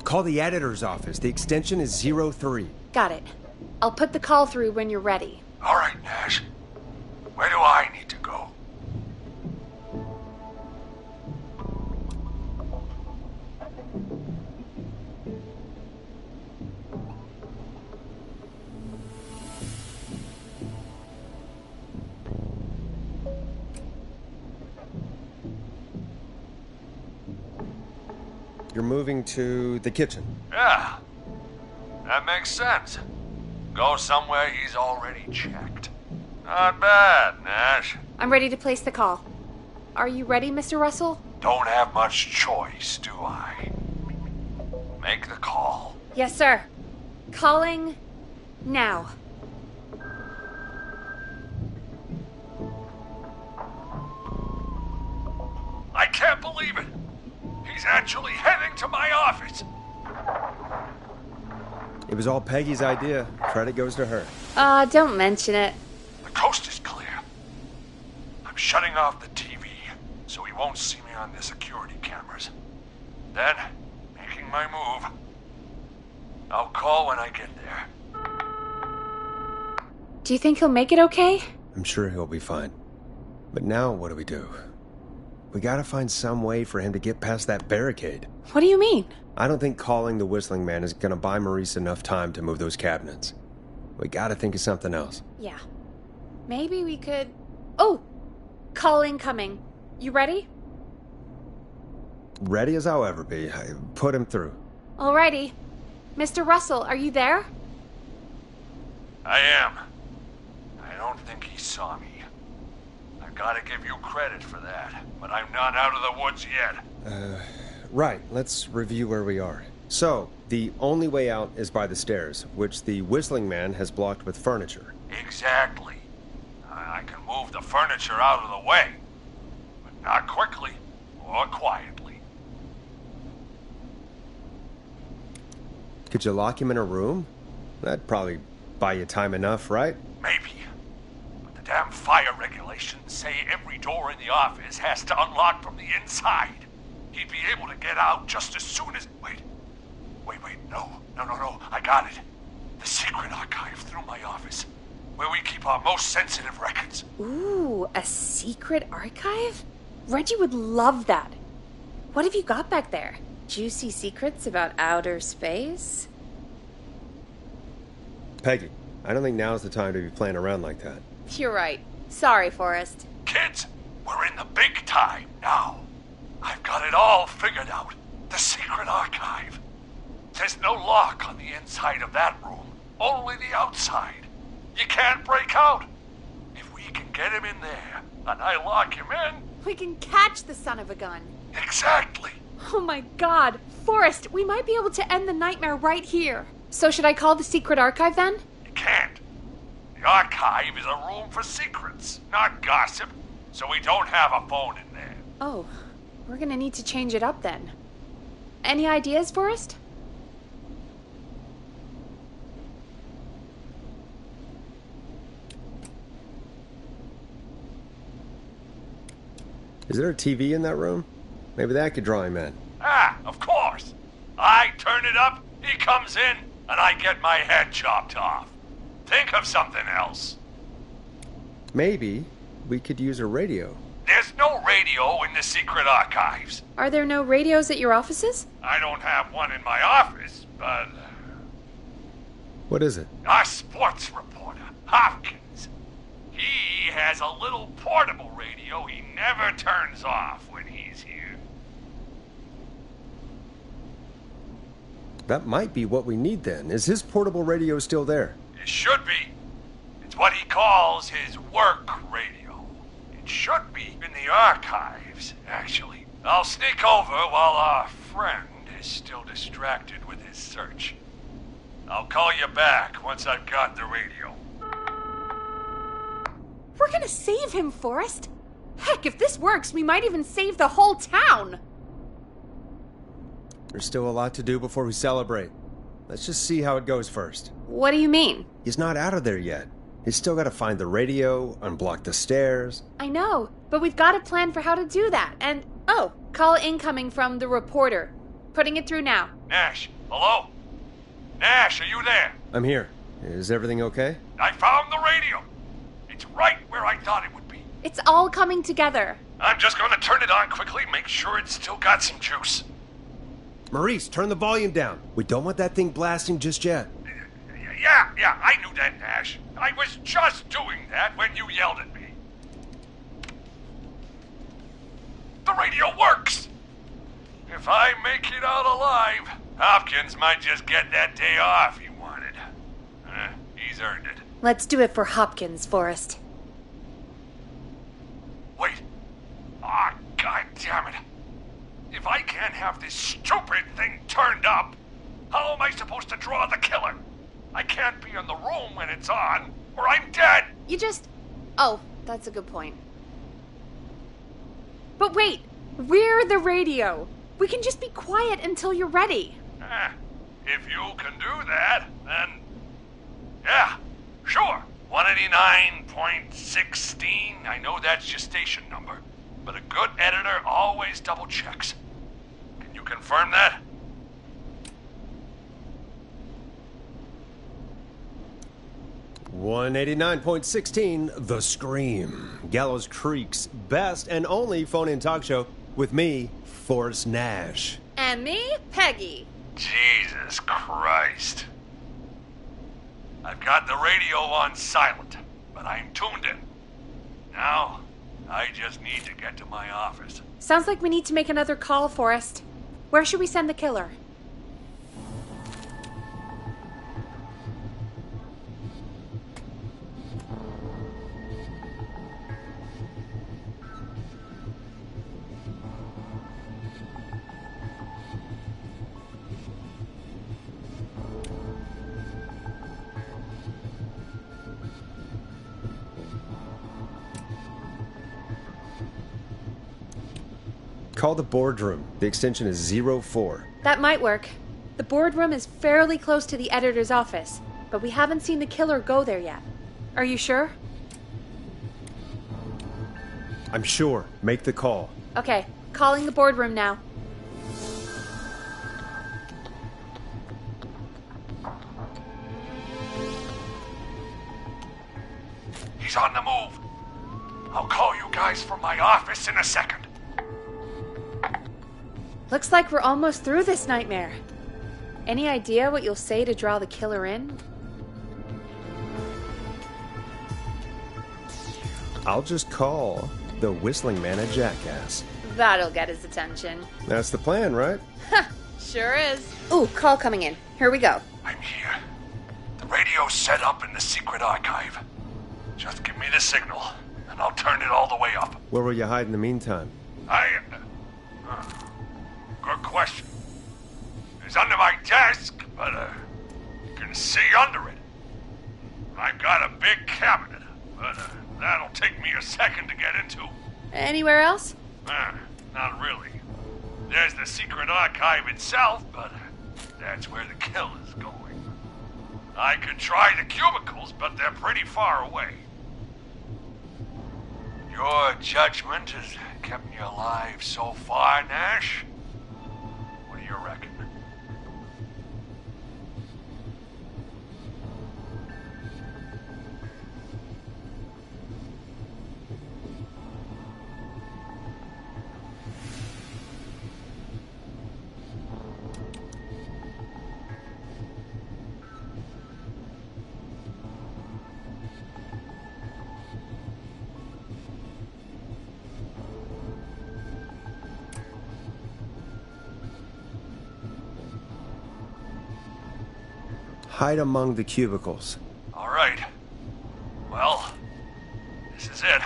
Call the editor's office. The extension is 03. Got it. I'll put the call through when you're ready. All right, Nash. Where do I need to go? You're moving to the kitchen. Yeah. That makes sense. Go somewhere he's already checked. Not bad, Nash. I'm ready to place the call. Are you ready, Mr. Russell? Don't have much choice, do I? Make the call. Yes, sir. Calling now. I can't believe it. He's actually heading to my office. It was all Peggy's idea. Credit goes to her. Don't mention it. The coast is clear. I'm shutting off the TV so he won't see me on the security cameras. Then, making my move. I'll call when I get there. Do you think he'll make it okay? I'm sure he'll be fine. But now what do? We gotta find some way for him to get past that barricade. What do you mean? I don't think calling the Whistling Man is gonna buy Maurice enough time to move those cabinets. We gotta think of something else. Yeah. Maybe we could... Oh! Call incoming. You ready? Ready as I'll ever be. I put him through. Alrighty. Mr. Russell, are you there? I am. I don't think he saw me. I gotta give you credit for that, but I'm not out of the woods yet. Right. Let's review where we are. So, the only way out is by the stairs, which the Whistling Man has blocked with furniture. Exactly. I can move the furniture out of the way, but not quickly or quietly. Could you lock him in a room? That'd probably buy you time enough, right? Maybe. But the damn fire regulations say every door in the office has to unlock from the inside. He'd be able to get out just as soon as... Wait, no, I got it. The secret archive through my office, where we keep our most sensitive records. Ooh, a secret archive? Reggie would love that. What have you got back there? Juicy secrets about outer space? Peggy, I don't think now's the time to be playing around like that. You're right. Sorry, Forrest. Kids, we're in the big time now. I've got it all figured out. The secret archive. There's no lock on the inside of that room. Only the outside. You can't break out. If we can get him in there, and I lock him in... We can catch the son of a gun. Exactly. Oh my god. Forrest, we might be able to end the nightmare right here. So should I call the secret archive then? You can't. The archive is a room for secrets, not gossip, so we don't have a phone in there. Oh, we're gonna need to change it up then. Any ideas, Forrest? Is there a TV in that room? Maybe that could draw him in. Ah, of course. I turn it up, he comes in, and I get my head chopped off. Think of something else. Maybe we could use a radio. There's no radio in the secret archives. Are there no radios at your offices? I don't have one in my office, but... What is it? Our sports reporter, Hopkins. He has a little portable radio he never turns off when he's here. That might be what we need then. Is his portable radio still there? It should be. It's what he calls his work radio. It should be in the archives, actually. I'll sneak over while our friend is still distracted with his search. I'll call you back once I've got the radio. We're gonna save him, Forrest. Heck, if this works, we might even save the whole town. There's still a lot to do before we celebrate. Let's just see how it goes first. What do you mean? He's not out of there yet. He's still got to find the radio, unblock the stairs. I know, but we've got a plan for how to do that. And, oh, call incoming from the reporter. Putting it through now. Nash, hello? Nash, are you there? I'm here. Is everything okay? I found the radio. It's right where I thought it would be. It's all coming together. I'm just going to turn it on quickly, make sure it's still got some juice. Maurice, turn the volume down. We don't want that thing blasting just yet. Yeah, I knew that, Nash. I was just doing that when you yelled at me. The radio works! If I make it out alive, Hopkins might just get that day off he wanted. He's earned it. Let's do it for Hopkins, Forrest. Wait. Ah, God damn it. If I can't have this stupid thing turned up, how am I supposed to draw the killer? I can't be in the room when it's on, or I'm dead. You just... Oh, that's a good point. But wait, we're the radio. We can just be quiet until you're ready. If you can do that, then... Yeah, sure. 189.16. I know that's your station number. But a good editor always double checks. Can you confirm that? .16, The Scream. Gallows Creek's best and only phone-in talk show with me, Forrest Nash. And me, Peggy. Jesus Christ. I've got the radio on silent, but I'm tuned in. Now, I just need to get to my office. Sounds like we need to make another call, Forrest. Where should we send the killer? Call the boardroom. The extension is 04. That might work. The boardroom is fairly close to the editor's office, but we haven't seen the killer go there yet. Are you sure? I'm sure. Make the call. Okay, calling the boardroom now. He's on the move. I'll call you guys from my office in a second. Looks like we're almost through this nightmare. Any idea what you'll say to draw the killer in? I'll just call the Whistling Man a jackass. That'll get his attention. That's the plan, right? Sure is. Ooh, call coming in. Here we go. I'm here. The radio's set up in the secret archive. Just give me the signal, and I'll turn it all the way up. Where will you hide in the meantime? Good question. It's under my desk, but you can see under it. I've got a big cabinet, but that'll take me a second to get into. Anywhere else? Not really. There's the secret archive itself, but that's where the kill is going. I could try the cubicles, but they're pretty far away. Your judgment has kept me alive so far, Nash. What do you reckon? Hide among the cubicles. All right. Well, this is it.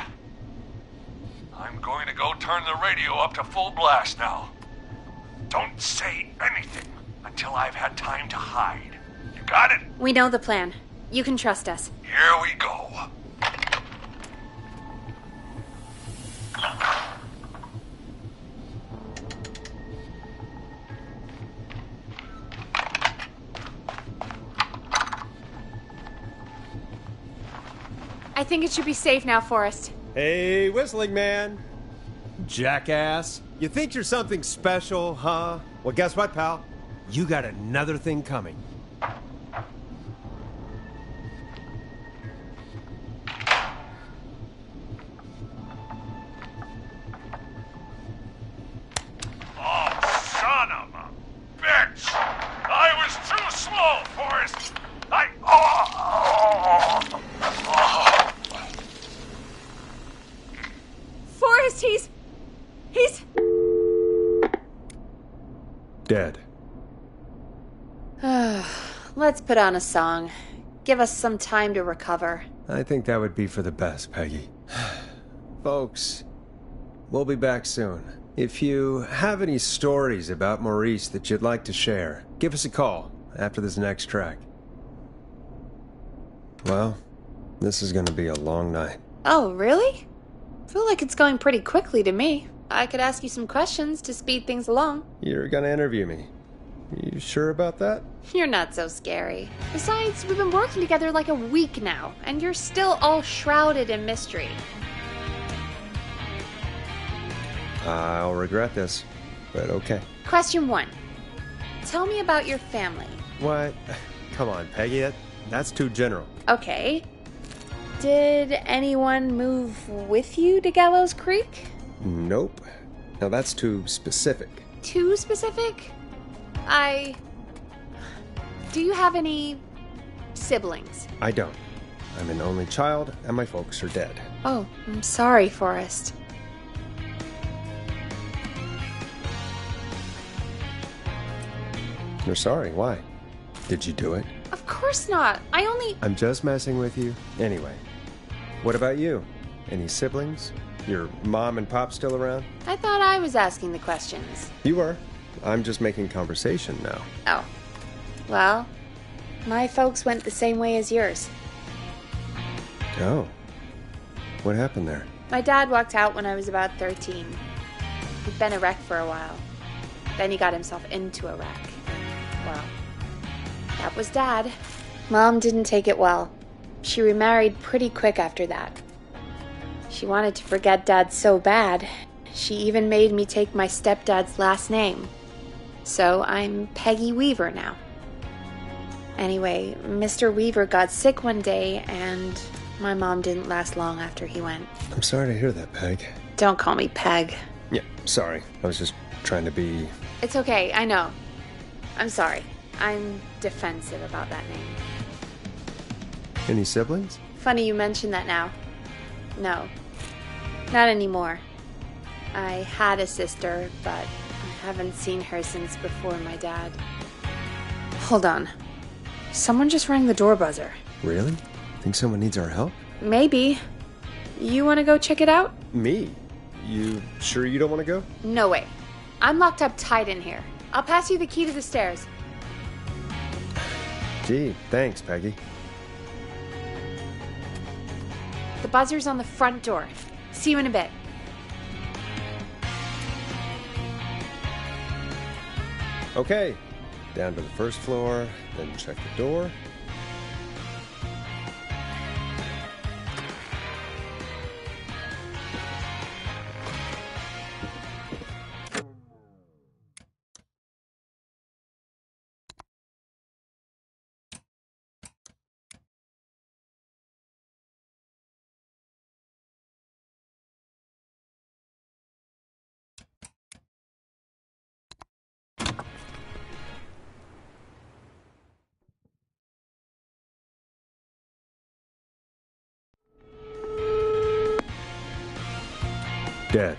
I'm going to go turn the radio up to full blast now. Don't say anything until I've had time to hide. You got it? We know the plan. You can trust us. Here we go. I think it should be safe now, Forrest. Hey, Whistling Man. Jackass. You think you're something special, huh? Well, guess what, pal? You got another thing coming. Oh, son of a bitch! I was too slow, Forrest! Forrest, he's... Dead. Let's put on a song. Give us some time to recover. I think that would be for the best, Peggy. Folks, we'll be back soon. If you have any stories about Maurice that you'd like to share, give us a call after this next track. Well, this is gonna be a long night. Oh, really? I feel like it's going pretty quickly to me. I could ask you some questions to speed things along. You're gonna interview me. You sure about that? You're not so scary. Besides, we've been working together like a week now, and you're still all shrouded in mystery. I'll regret this, but okay. Question 1. Tell me about your family. What? Come on, Peggy, that's too general. Okay. Did anyone move with you to Gallows Creek? Nope. Now that's too specific. Too specific? Do you have any siblings? I don't. I'm an only child, and my folks are dead. Oh, I'm sorry, Forrest. You're sorry, why? Did you do it? Of course not. I'm just messing with you. Anyway, what about you? Any siblings? Your mom and pop still around? I thought I was asking the questions. You were. I'm just making conversation now. Oh. Well, my folks went the same way as yours. Oh. What happened there? My dad walked out when I was about 13. He'd been a wreck for a while. Then he got himself into a wreck. Well, that was Dad. Mom didn't take it well. She remarried pretty quick after that. She wanted to forget Dad so bad, she even made me take my stepdad's last name. So I'm Peggy Weaver now. Anyway, Mr. Weaver got sick one day, and my mom didn't last long after he went. I'm sorry to hear that, Peg. Don't call me Peg. Yeah, sorry. I was just trying to be... It's okay, I know. I'm sorry. I'm defensive about that name. Any siblings? Funny you mention that now. No. Not anymore. I had a sister, but I haven't seen her since before my dad. Hold on. Someone just rang the door buzzer. Really? Think someone needs our help? Maybe. You want to go check it out? Me? You sure you don't want to go? No way. I'm locked up tight in here. I'll pass you the key to the stairs. Gee, thanks, Peggy. The buzzer's on the front door. See you in a bit. Okay. Down to the first floor, then check the door. Dead.